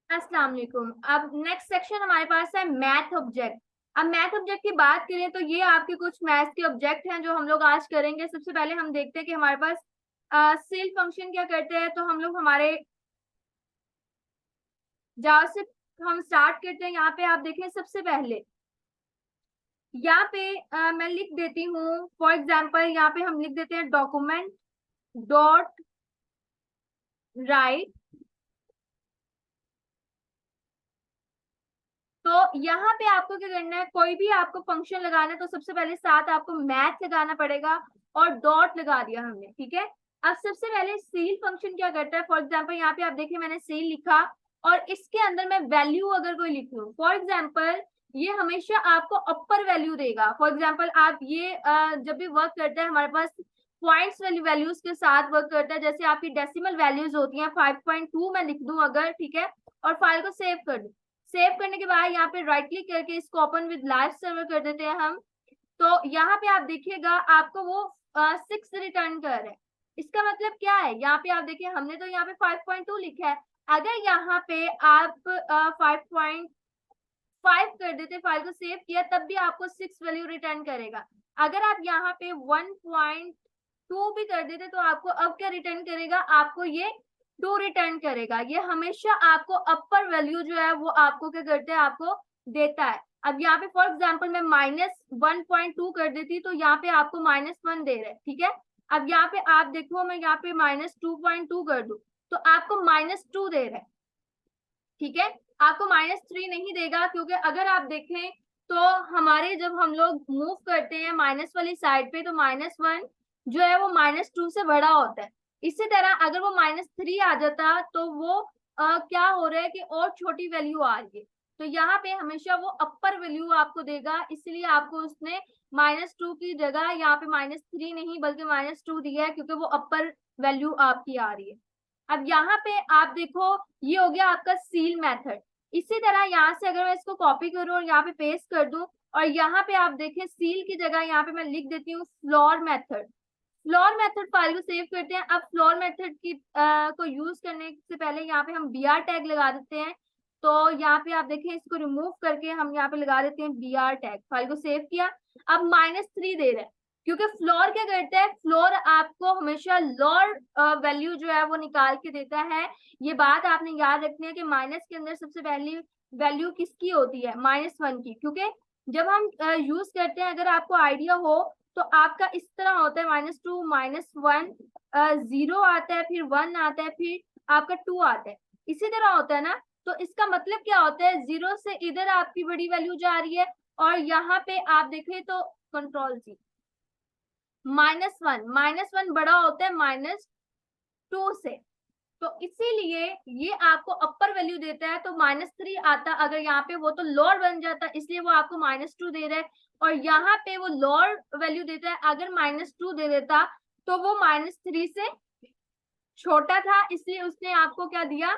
अस्सलाम वालेकुम। अब नेक्स्ट सेक्शन हमारे पास है मैथ ऑब्जेक्ट। अब मैथ ऑब्जेक्ट की बात करें तो ये आपके कुछ मैथ के ऑब्जेक्ट हैं जो हम लोग आज करेंगे। सबसे पहले हम देखते हैं कि हमारे पास सिल फंक्शन क्या करते हैं। तो हम लोग हमारे जावा से हम स्टार्ट करते हैं। यहाँ पे आप देखें, सबसे पहले यहाँ पे मैं लिख देती हूँ, फॉर एग्जाम्पल यहाँ पे हम लिख देते हैं डॉक्यूमेंट डॉट राइट। तो यहाँ पे आपको क्या करना है, कोई भी आपको फंक्शन लगाना है तो सबसे पहले साथ आपको मैथ लगाना पड़ेगा और डॉट लगा दिया हमने, ठीक है। अब सबसे पहले सील फंक्शन क्या करता है, फॉर एग्जांपल यहाँ पे आप देखिए मैंने सील लिखा और इसके अंदर मैं वैल्यू अगर कोई लिख लूं, फॉर एग्जांपल ये हमेशा आपको अपर वैल्यू देगा। फॉर एग्जांपल आप ये जब भी वर्क करता है हमारे पास पॉइंट्स वाली वैल्यूज के साथ वर्क करता है। जैसे आपकी डेसिमल वैल्यूज होती हैं 5.2 मैं लिख दूं अगर, ठीक है, और फाइल को सेव कर दूं। सेव करने के बाद यहाँ पे राइट क्लिक करके इसको ओपन विद लाइव सर्वर कर देते हैं हम। तो यहाँ पे आप देखिएगा आपको वो 6 रिटर्न कर रहे हैं। इसका मतलब क्या है, यहाँ पे आप देखिए हमने तो यहाँ पे 5.2 लिखा है। अगर यहाँ पे आप 5.5 कर देते, फाइल को सेव किया, तब भी आपको 6 वैल्यू रिटर्न करेगा। अगर आप यहाँ पे 1.2 भी कर देते तो आपको अब क्या रिटर्न करेगा, आपको ये 2 रिटर्न करेगा। ये हमेशा आपको अपर वैल्यू जो है वो आपको क्या करता है, आपको देता है। अब यहाँ पे फॉर एग्जाम्पल मैं -1.2 कर देती तो यहाँ पे आपको -1 दे रहा है, ठीक है। अब यहाँ पे आप देखो मैं यहाँ पे -2.2 कर दूं तो आपको -2 दे रहा है, ठीक है। आपको -3 नहीं देगा, क्योंकि अगर आप देखें तो हमारे जब हम लोग मूव करते हैं माइनस वाली साइड पे तो -1 जो है वो -2 से बड़ा होता है। इसी तरह अगर वो -3 आ जाता तो वो क्या हो रहा है कि और छोटी वैल्यू आ रही है। तो यहाँ पे हमेशा वो अपर वैल्यू आपको देगा, इसलिए आपको उसने -2 की जगह यहाँ पे -3 नहीं बल्कि -2 दिया है, क्योंकि वो अपर वैल्यू आपकी आ रही है। अब यहाँ पे आप देखो ये हो गया आपका सील मेथड। इसी तरह यहाँ से अगर मैं इसको कॉपी करूं और यहाँ पे पेस्ट कर दूं और यहाँ पे आप देखें सील की जगह यहाँ पे मैं लिख देती हूँ floor method. Floor method file को सेव करते हैं। अब फ्लोर मेथड की को यूज करने से पहले यहाँ पे हम br टैग लगा देते हैं। तो यहाँ पे आप देखें इसको रिमूव करके हम यहाँ पे लगा देते हैं br टैग। फाइल को सेव किया, अब -3 दे रहा है, क्योंकि फ्लोर क्या करता है, फ्लोर आपको हमेशा लोअर वैल्यू जो है वो निकाल के देता है। ये बात आपने याद रखनी है कि माइनस के अंदर सबसे पहली वैल्यू किसकी होती है, -1 की। क्योंकि जब हम यूज करते हैं, अगर आपको आइडिया हो तो आपका इस तरह होता है -2 -1 0 आता है, फिर 1 आता है, फिर आपका 2 आता है, इसी तरह होता है ना। तो इसका मतलब क्या होता है, 0 से इधर आपकी बड़ी वैल्यू जा रही है और यहाँ पे आप देखें तो कंट्रोल-C -1 बड़ा होता है -2 से। तो इसीलिए ये आपको अपर वैल्यू देता है। तो -3 आता अगर यहाँ पे वो तो लोअर बन जाता, इसलिए वो आपको -2 दे रहा है। और यहाँ पे वो लोअर वैल्यू देता है, अगर -2 दे देता तो वो -3 से छोटा था, इसलिए उसने आपको क्या दिया,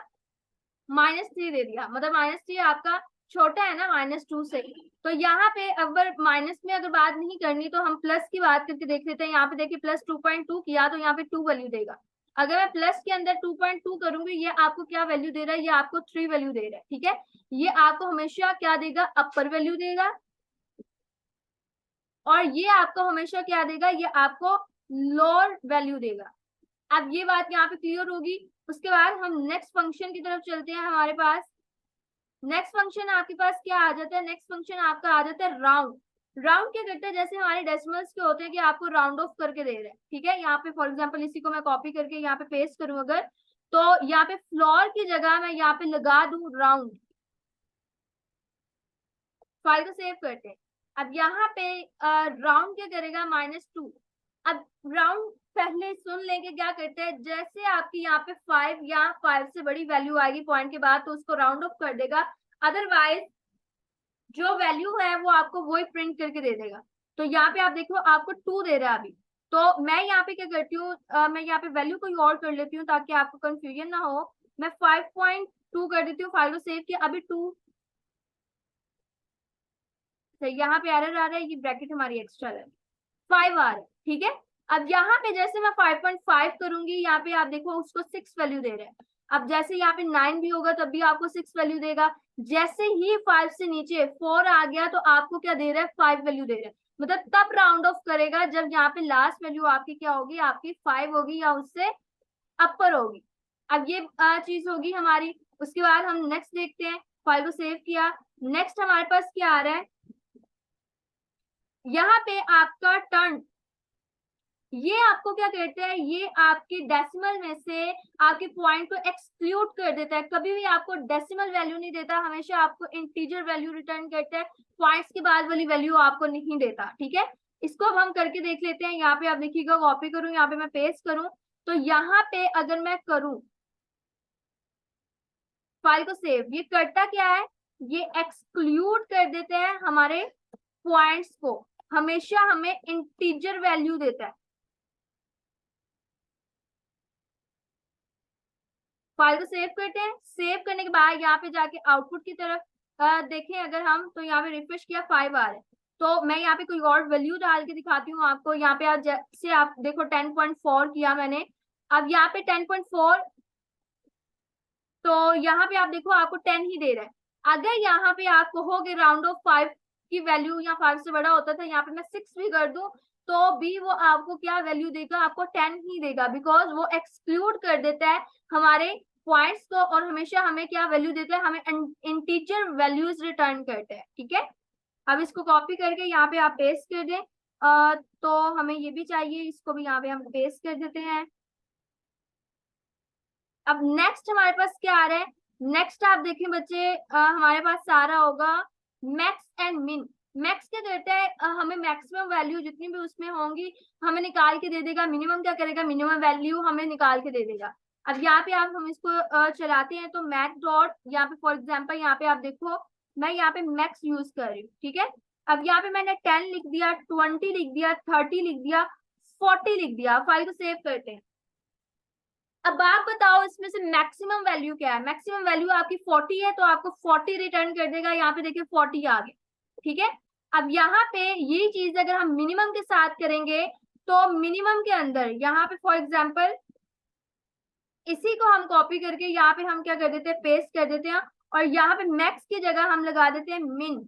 -3 दे दिया। मतलब -3 आपका छोटा है ना -2 से। तो यहाँ पे अगर माइनस में अगर बात नहीं करनी तो हम प्लस की बात करके देख लेते हैं। यहाँ पे देखिए +2.2 किया तो यहाँ पे 2 वैल्यू देगा। अगर मैं प्लस के अंदर 2.2 करूंगी, ये आपको क्या वैल्यू दे रहा है, ये आपको 3 वैल्यू दे रहा है, ठीक है। ये आपको हमेशा क्या देगा, अपर वैल्यू देगा। और ये आपको हमेशा क्या देगा, ये आपको लोअर वैल्यू देगा। अब ये बात यहाँ पे क्लियर होगी। उसके बाद हम नेक्स्ट फंक्शन की तरफ चलते हैं। हमारे पास नेक्स्ट फंक्शन आपके पास क्या आ जाता है, नेक्स्ट फंक्शन आपका आ जाता है राउंड। राउंड क्या करता है, जैसे हमारे डेसिमल्स के होते हैं कि आपको राउंड ऑफ करके दे रहे हैं, ठीक है। यहाँ पे फॉर एग्जांपल इसी को मैं कॉपी करके यहाँ पे पेस्ट करूं अगर, तो यहाँ पे फ्लोर की जगह मैं यहाँ पे लगा दूं राउंड। फाइल को सेव करते हैं। अब यहाँ पे राउंड क्या करेगा, -2। अब राउंड पहले सुन लेंगे क्या करते हैं, जैसे आपकी यहाँ पे 5 या 5 से बड़ी वैल्यू आएगी पॉइंट के बाद तो उसको राउंड ऑफ कर देगा। अदरवाइज जो वैल्यू है वो आपको वही प्रिंट करके दे देगा। तो यहाँ पे आप देखो आपको 2 दे रहा है अभी। तो मैं यहाँ पे क्या करती हूँ, मैं यहाँ पे वैल्यू कोई और कर लेती हूँ ताकि आपको कंफ्यूजन ना हो। मैं 5.2 कर देती हूँ, फाइल को सेव किया, अभी 2। तो यहाँ पे एरर आ रहा है, ये ब्रैकेट हमारी एक्स्ट्रा है, 5 आ रहा है, ठीक है। अब यहाँ पे जैसे मैं 5.5 करूंगी, यहाँ पे आप देखो उसको 6 वैल्यू दे रहे हैं। अब जैसे यहाँ पे 9 भी होगा तब भी आपको 6 वैल्यू देगा। जैसे ही 5 से नीचे 4 आ गया तो आपको क्या दे रहा है, 5 वैल्यू दे रहा है। मतलब तब राउंड ऑफ करेगा जब यहाँ पे लास्ट वैल्यू आपकी क्या होगी, आपकी 5 होगी या उससे अपर होगी। अब ये चीज होगी हमारी। उसके बाद हम नेक्स्ट देखते हैं, फाइल को सेव किया। नेक्स्ट हमारे पास क्या आ रहा है, यहाँ पे आपका टर्न, ये आपको क्या कहते हैं, ये आपके डेसिमल में से आपके पॉइंट को एक्सक्लूड कर देता है। कभी भी आपको डेसिमल वैल्यू नहीं देता, हमेशा आपको इंटीजर वैल्यू रिटर्न करता है, पॉइंट्स के बाद वाली वैल्यू आपको नहीं देता। ठीक है, इसको अब हम करके देख लेते हैं। यहाँ पे आप देखिएगा, कॉपी करूं, यहाँ पे मैं पेस्ट करूं, तो यहाँ पे अगर मैं करूं फाइल को सेव, ये करता क्या है, ये एक्सक्लूड कर देते हैं हमारे पॉइंट्स को, हमेशा हमें इंटीजर वैल्यू देता है। फाइल को सेव करते हैं। सेव करने के बाद यहाँ पे जाके आउटपुट की तरफ देखें अगर हम, तो यहाँ पे रिफ्रेश किया 5 आ रहा है। तो मैं यहाँ पे कोई और वैल्यू डाल के दिखाती हूँ आपको। यहाँ पे आप जैसे आप देखो 10.4 किया मैंने, अब यहाँ पे 10.4, तो यहाँ पे आप देखो आपको 10 ही दे रहा है। अगर यहाँ पे आप कहोगे राउंड ऑफ 5 की वैल्यू या 5 से बड़ा होता था, यहाँ पे मैं 6 भी कर दूं तो भी वो आपको क्या वैल्यू देगा, आपको 10 ही देगा, बिकॉज वो एक्सक्लूड कर देता है हमारे पॉइंट्स को और हमेशा हमें क्या वैल्यू देता है, हमें इंटीजर वैल्यूज रिटर्न करते हैं। ठीक है, अब इसको कॉपी करके यहाँ पे आप पेस्ट कर दें। तो हमें ये भी चाहिए, इसको भी यहाँ पे हम पेस्ट कर देते हैं। अब नेक्स्ट हमारे पास क्या आ रहा है, नेक्स्ट आप देखें बच्चे, हमारे पास सारा होगा मैक्स एंड मिन। मैक्स क्या करता है, हमें मैक्सिमम वैल्यू जितनी भी उसमें होंगी हमें निकाल के दे देगा। मिनिमम क्या करेगा, मिनिमम वैल्यू हमें निकाल के दे देगा। अब यहाँ पे आप हम इसको चलाते हैं तो मैथ डॉट, यहाँ पे फॉर एग्जाम्पल यहाँ पे आप देखो मैं यहाँ पे मैक्स यूज कर रही हूँ। ठीक है, अब यहाँ पे मैंने 10 लिख दिया, 20 लिख दिया, 30 लिख दिया, 40 लिख दिया। फाइल को सेव करते हैं। अब आप बताओ इसमें से मैक्सिमम वैल्यू क्या है, मैक्सिमम वैल्यू आपकी 40 है तो आपको 40 रिटर्न कर देगा। यहाँ पे देखिए 40 आ गया। ठीक है, अब यहाँ पे ये चीज अगर हम मिनिमम के साथ करेंगे तो मिनिमम के अंदर यहाँ पे फॉर एग्जांपल इसी को हम कॉपी करके यहाँ पे हम क्या कर देते हैं, पेस्ट कर देते हैं, और यहाँ पे मैक्स की जगह हम लगा देते हैं मिन,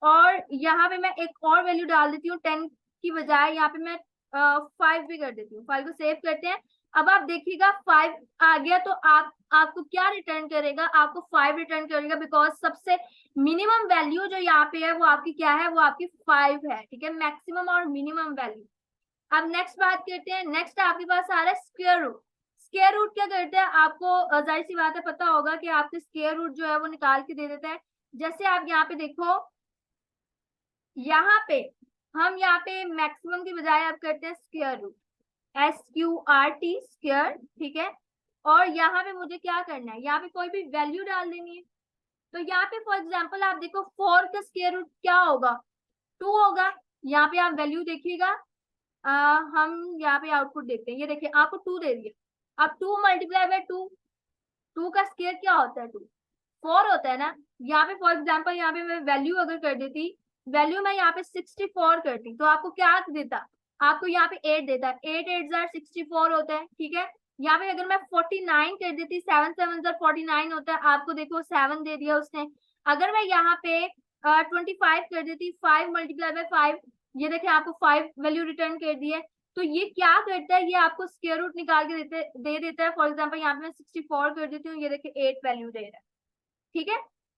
और यहाँ पे मैं एक और वैल्यू डाल देती हूँ 10 की बजाय, यहाँ पे मैं 5 भी कर देती हूँ। फाइल को सेव करते हैं। अब आप देखिएगा 5 आ गया तो आपको क्या रिटर्न करेगा, आपको 5 रिटर्न करेगा, बिकॉज सबसे मिनिमम वैल्यू जो यहाँ पे है वो आपकी क्या है, वो आपकी 5 है। ठीक है, मैक्सिमम और मिनिमम वैल्यू। अब नेक्स्ट बात करते हैं, नेक्स्ट आपके पास आ रहा है स्क्वायर रूट। स्क्वायर रूट क्या करते हैं, आपको जाहिर सी बात है पता होगा कि आपके स्क्वायर रूट जो है वो निकाल के दे देता है। जैसे आप यहाँ पे देखो, यहाँ पे हम यहाँ पे मैक्सिमम की बजाय आप करते हैं स्क्वायर रूट, SQRT स्क्वायर। ठीक है, और यहाँ पे मुझे क्या करना है, यहाँ पे कोई भी वैल्यू डाल देनी है। तो यहाँ पे फॉर एग्जाम्पल आप देखो 4 का स्क्वायर रूट क्या होगा, 2 होगा। यहाँ पे आप वैल्यू देखिएगा, हम यहाँ पे आउटपुट देखते हैं। ये देखिए आपको 2 दे दिया। अब 2 मल्टीप्लाई बाय 2, 2 का स्क्वायर क्या होता है, 2 4 होता है ना। यहाँ पे फॉर एग्जाम्पल यहाँ पे मैं वैल्यू अगर कर देती, वैल्यू मैं यहाँ पे 64 करती तो आपको क्या देता, आपको यहाँ पे 8 देता है। 8 8 जार 64 होता है। ठीक है, यहाँ पे अगर मैं 49 कर देती, 7 7 जार 49 होता है, आपको देखो 7 दे दिया उसने। अगर मैं यहाँ पे 25 कर देती, 5 मल्टीप्लाई बाय 5, ये देखिए आपको 5 वैल्यू रिटर्न कर दी है। तो ये क्या करता है, ये आपको स्क्वायर रूट निकाल के दे देता है। फॉर एग्जाम्पल यहाँ पे मैं 64 कर देती हूँ, ये देखिए 8 वैल्यू दे रहा है। ठीक है,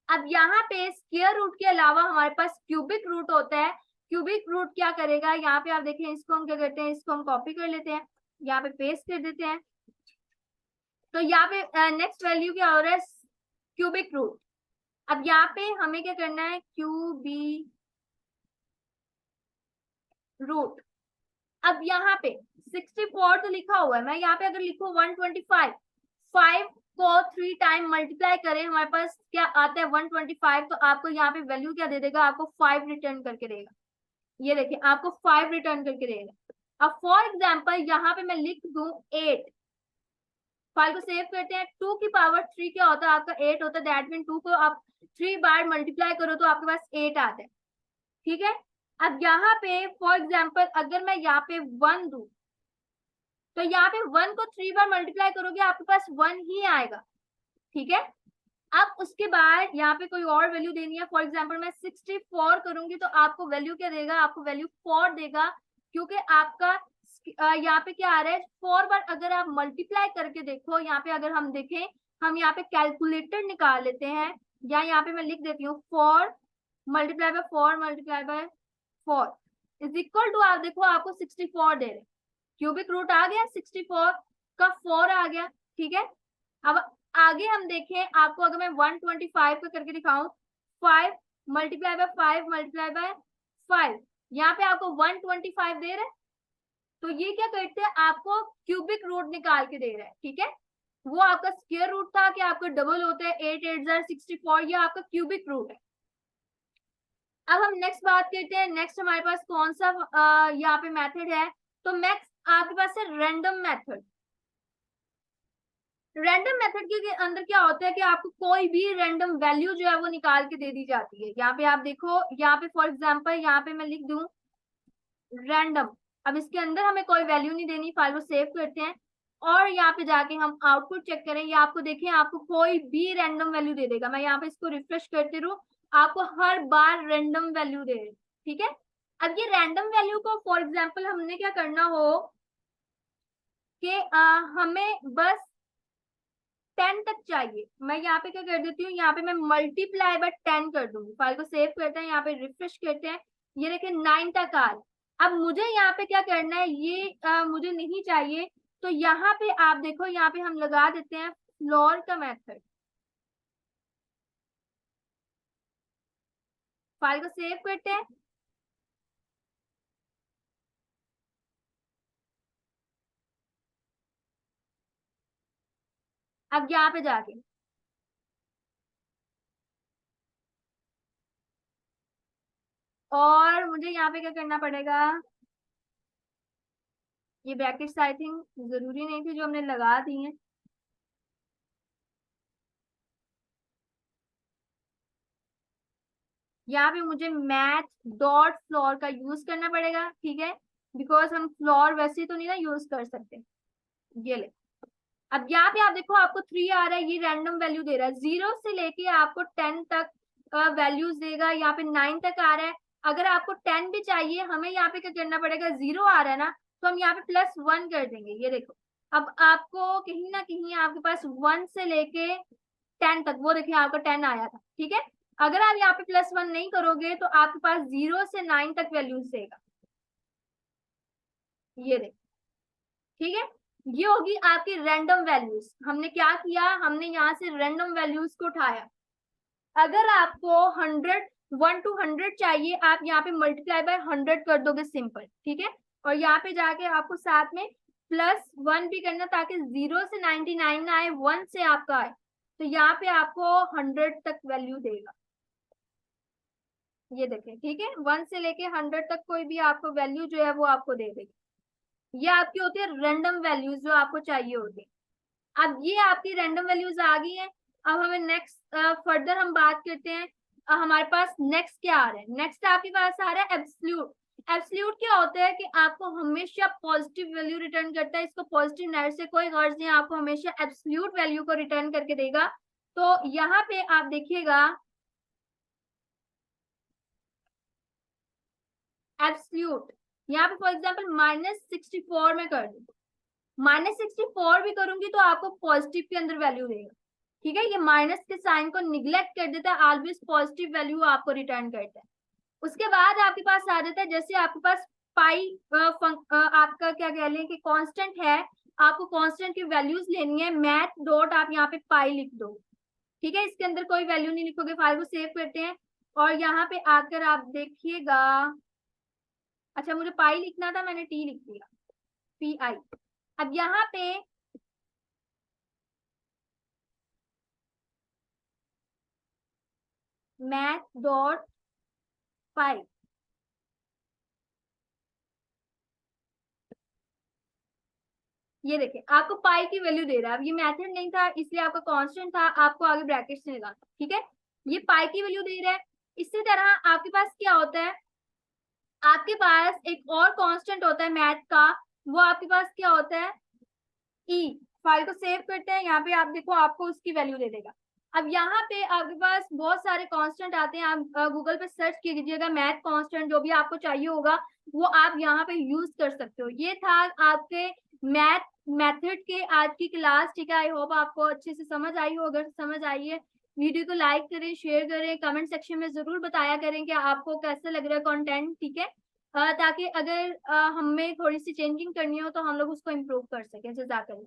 अब यहाँ पे स्क्वायर रूट के अलावा हमारे पास क्यूबिक रूट होता है। क्यूबिक रूट क्या करेगा, यहाँ पे आप देखें, इसको हम क्या करते हैं, इसको हम कॉपी कर लेते हैं, यहाँ पे पेस्ट कर देते हैं। तो यहाँ पे नेक्स्ट वैल्यू क्या हो रहा है, क्यूबिक रूट। अब यहाँ पे हमें क्या करना है, क्यूबिक रूट। अब यहाँ पे 64 तो लिखा हुआ है, मैं यहाँ पे अगर लिखूं 125, 5 को 3 टाइम मल्टीप्लाई करें, हमारे पास क्या आता है 125, तो आपको यहाँ पे वैल्यू क्या दे देगा, आपको 5 रिटर्न करके देगा। ये देखिए आपको 5 रिटर्न करके देगा। अब फॉर एग्जाम्पल यहाँ पे मैं लिख दूं 8, फाइल को सेव करते हैं। 2 की पावर 3 क्या होता है, आपका 8 होता है। दैट मीन 2 को आप 3 बार मल्टीप्लाई करो तो आपके पास 8 आता है। ठीक है, अब यहाँ पे फॉर एग्जाम्पल अगर मैं यहाँ पे 1 दूं, तो यहाँ पे 1 को 3 बार मल्टीप्लाई करोगे आपके पास 1 ही आएगा। ठीक है। अब उसके बाद यहाँ पे कोई और वैल्यू देनी है, फॉर एग्जाम्पल मैं 64 करूंगी तो आपको वैल्यू क्या देगा, आपको वैल्यू 4 देगा, क्योंकि आपका यहाँ पे क्या आ रहा है 4 बार। अगर आप मल्टीप्लाई करके देखो, यहाँ पे अगर हम देखें, हम यहाँ पे कैलकुलेटर निकाल लेते हैं, या यहाँ पे मैं लिख देती हूँ 4 multiply by 4 multiply by 4 is equal to, आप देखो आपको 64 दे रहे, क्यूबिक रूट आ गया, 64 का 4 आ गया, ठीक है। अब आगे हम देखें, आपको अगर मैं 125 का करके दिखाऊं, 5 मल्टीप्लाई बाय 5 मल्टीप्लाई बाय 5, यहाँ पे आपको 125 दे रहे हैं, तो ये क्या करते हैं, आपको क्यूबिक रूट निकाल के दे रहा है, ठीक है। वो आपका स्क्वायर रूट था कि आपका डबल होता है, 8 8 64, ये आपका क्यूबिक रूट है। अब हम नेक्स्ट बात करते हैं, नेक्स्ट हमारे पास कौन सा यहाँ पे मेथड है, तो नेक्स्ट आपके पास है रैंडम मेथड। रैंडम मेथड के अंदर क्या होता है कि आपको कोई भी रैंडम वैल्यू जो है वो निकाल के दे दी जाती है। यहाँ पे आप देखो, यहाँ पे फॉर एग्जांपल यहाँ पे मैं लिख दूं रैंडम, अब इसके अंदर हमें कोई वैल्यू नहीं देनी, फाइल को सेव करते हैं और यहाँ पे जाके हम आउटपुट चेक करें, ये आपको देखें आपको कोई भी रैंडम वैल्यू दे देगा। मैं यहाँ पे इसको रिफ्रेश करती रहूं, आपको हर बार रैंडम वैल्यू दे रहे, ठीक है। अब ये रैंडम वैल्यू को फॉर एग्जाम्पल हमने क्या करना हो कि हमें बस 10 तक चाहिए, मैं यहाँ पे क्या कर देती हूँ, यहाँ पे मैं मल्टीप्लाई बाय 10 कर दूंगी। फाइल को सेव करते हैं, यहाँ पे रिफ्रेश करते हैं, ये देखिए 9 तक आ रहा है। अब मुझे यहाँ पे क्या करना है, ये मुझे नहीं चाहिए, तो यहाँ पे आप देखो, यहाँ पे हम लगा देते हैं फ्लोर का मेथड। फाइल को सेव करते हैं, अब यहाँ पे जाके और मुझे यहाँ पे क्या करना पड़ेगा, ये ब्रैकेट्स आई थिंक जरूरी नहीं थी जो हमने लगा दी है, यहाँ पे मुझे मैथ डॉट फ्लोर का यूज करना पड़ेगा, ठीक है, बिकॉज हम फ्लोर वैसे तो नहीं ना यूज कर सकते। ये ले, अब यहाँ पे आप देखो आपको 3 आ रहा है, ये रैंडम वैल्यू दे रहा है, 0 से लेके आपको 10 तक वैल्यूज देगा, यहाँ पे 9 तक आ रहा है। अगर आपको 10 भी चाहिए, हमें यहाँ पे क्या करना पड़ेगा, 0 आ रहा है ना, तो हम यहाँ पे +1 कर देंगे, ये देखो। अब आपको कहीं ना कहीं आपके पास 1 से लेके 10 तक, वो देखिए आपका 10 आया था, ठीक है। अगर आप यहाँ पे +1 नहीं करोगे तो आपके पास 0 से 9 तक वैल्यूज देगा, ये देखो, ठीक है। ये होगी आपकी रैंडम वैल्यूज। हमने क्या किया, हमने यहाँ से रैंडम वैल्यूज को उठाया। अगर आपको 1 to 100 चाहिए, आप यहाँ पे मल्टीप्लाई बाय 100 कर दोगे, सिंपल, ठीक है। और यहाँ पे जाके आपको साथ में +1 भी करना, ताकि 0 से 99 ना आए, 1 से आपका आए, तो यहाँ पे आपको 100 तक वैल्यू देगा, ये देखें, ठीक है। 1 से लेके 100 तक कोई भी आपको वैल्यू जो है वो आपको दे देगी। ये आपकी होती है रैंडम वैल्यूज जो आपको चाहिए होती है। अब ये आपकी रैंडम वैल्यूज आ गई हैं। अब हमें नेक्स्ट फर्दर हम बात करते हैं, हमारे पास नेक्स्ट क्या आ रहा है, नेक्स्ट आपके पास आ रहा है एब्सोल्यूट। एब्सोल्यूट क्या होता है कि आपको हमेशा पॉजिटिव वैल्यू रिटर्न करता है, इसको पॉजिटिव नेट से कोई गर्ज नहीं, आपको हमेशा एब्सोल्यूट वैल्यू को रिटर्न करके देगा। तो यहाँ पे आप देखिएगा एब्सोल्यूट, यहाँ पे फॉर एग्जाम्पल -64 में कर दूं, -64 भी करूंगी तो आपको पॉजिटिव के अंदर वैल्यू देगा, ठीक है। ये माइनस के साइन को निग्लेक्ट कर देता है, ऑलवेज पॉजिटिव वैल्यू आपको रिटर्न करता है। उसके बाद आपके पास आ जाता है, जैसे आपके पास पाई आपका क्या कह लें कि कांस्टेंट है, आपको कांस्टेंट की वैल्यूज लेनी है, मैथ डॉट आप यहाँ पे पाई लिख दो, ठीक है। इसके अंदर कोई वैल्यू नहीं लिखोगे, फाइल को सेव करते हैं और यहाँ पे आकर आप देखिएगा, अच्छा मुझे पाई लिखना था, मैंने टी लिख दिया, PI। अब यहाँ पे मैथ डॉट पाई, ये देखिए आपको पाई की वैल्यू दे रहा है। अब ये मेथड नहीं था इसलिए आपका कांस्टेंट था, आपको आगे ब्रैकेट से निकालना, ठीक है। ये पाई की वैल्यू दे रहा है। इसी तरह आपके पास क्या होता है, आपके पास एक और कांस्टेंट होता है मैथ का, वो आपके पास क्या होता है, ई। फाइल को सेव करते हैं, यहाँ पे आप देखो आपको उसकी वैल्यू दे देगा। अब यहाँ पे आपके पास बहुत सारे कांस्टेंट आते हैं, आप गूगल पे सर्च कीजिएगा मैथ कांस्टेंट, जो भी आपको चाहिए होगा वो आप यहाँ पे यूज कर सकते हो। ये था आपके मैथ मेथड के आज की क्लास, ठीक है। आई होप आपको अच्छे से समझ आई हो। अगर समझ आई है, वीडियो को लाइक करें, शेयर करें, कमेंट सेक्शन में जरूर बताया करें कि आपको कैसा लग रहा है कंटेंट, ठीक है। ताकि अगर हमें थोड़ी सी चेंजिंग करनी हो तो हम लोग उसको इम्प्रूव कर सकें। जज़ाकल्लाह।